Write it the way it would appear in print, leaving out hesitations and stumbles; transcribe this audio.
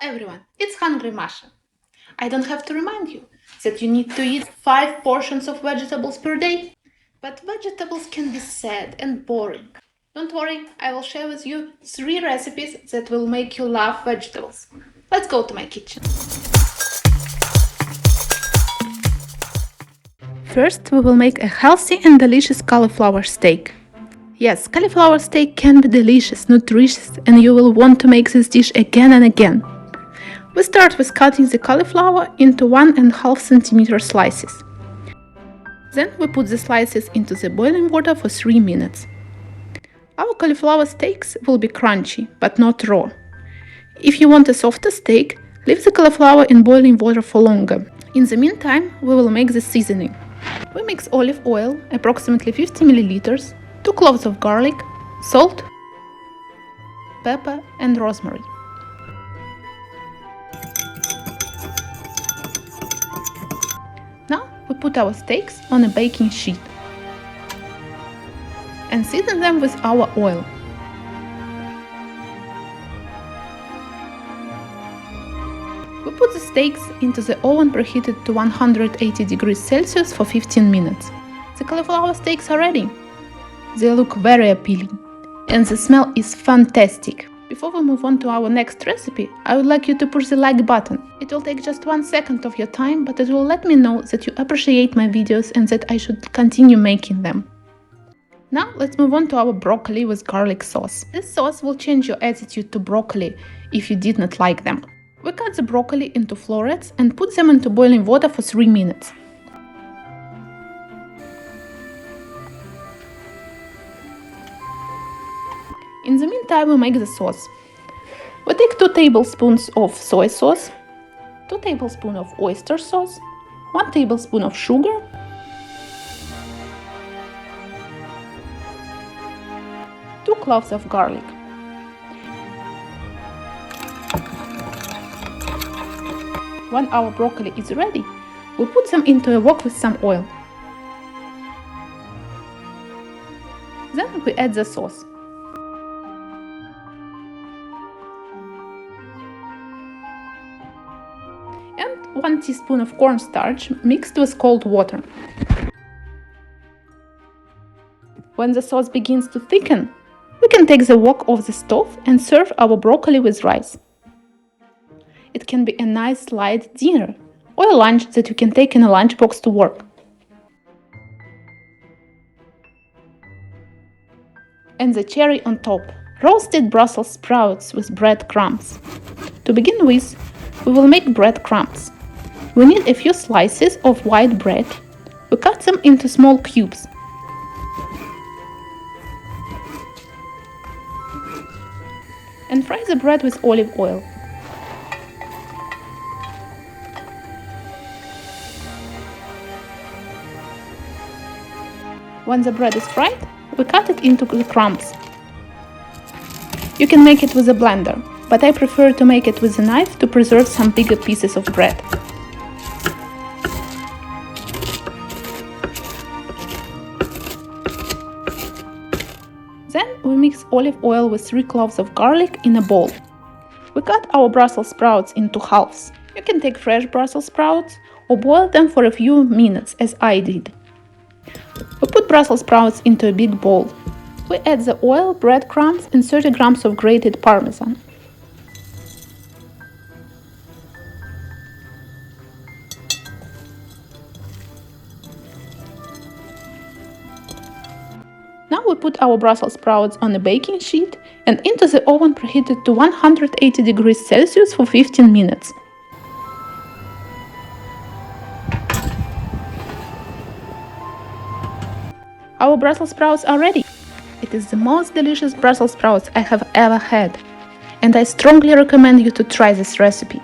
everyone, it's Hungry Masha. I don't have to remind you that you need to eat 5 portions of vegetables per day. But vegetables can be sad and boring. Don't worry, I will share with you 3 recipes that will make you love vegetables. Let's go to my kitchen. First, we will make a healthy and delicious cauliflower steak. Yes, cauliflower steak can be delicious, nutritious, and you will want to make this dish again and again. We start with cutting the cauliflower into 1.5 cm slices. Then we put the slices into the boiling water for 3 minutes. Our cauliflower steaks will be crunchy, but not raw. If you want a softer steak, leave the cauliflower in boiling water for longer. In the meantime, we will make the seasoning. We mix olive oil, approximately 50 ml, 2 cloves of garlic, salt, pepper and rosemary. Now we put our steaks on a baking sheet and season them with our oil. We put the steaks into the oven preheated to 180 degrees Celsius for 15 minutes. The cauliflower steaks are ready. They look very appealing and the smell is fantastic. Before we move on to our next recipe, I would like you to push the like button. It will take just 1 second of your time, but it will let me know that you appreciate my videos and that I should continue making them. Now let's move on to our broccoli with garlic sauce. This sauce will change your attitude to broccoli if you did not like them. We cut the broccoli into florets and put them into boiling water for 3 minutes. In the meantime, we make the sauce. We take 2 tablespoons of soy sauce, 2 tablespoons of oyster sauce, 1 tablespoon of sugar, two cloves of garlic. When our broccoli is ready, we put them into a wok with some oil. Then we add the sauce. And 1 teaspoon of cornstarch mixed with cold water. When the sauce begins to thicken, we can take the wok off the stove and serve our broccoli with rice. It can be a nice light dinner or a lunch that you can take in a lunchbox to work. And the cherry on top, roasted Brussels sprouts with breadcrumbs. To begin with, we will make breadcrumbs. We need a few slices of white bread. We cut them into small cubes. And fry the bread with olive oil. When the bread is fried, we cut it into the crumbs. You can make it with a blender, but I prefer to make it with a knife to preserve some bigger pieces of bread. Then we mix olive oil with 3 cloves of garlic in a bowl. We cut our Brussels sprouts into halves. You can take fresh Brussels sprouts or boil them for a few minutes, as I did. We put Brussels sprouts into a big bowl. We add the oil, breadcrumbs and 30 grams of grated parmesan. Now we put our Brussels sprouts on a baking sheet and into the oven preheated to 180 degrees Celsius for 15 minutes. Our Brussels sprouts are ready. It is the most delicious Brussels sprouts I have ever had, and I strongly recommend you to try this recipe.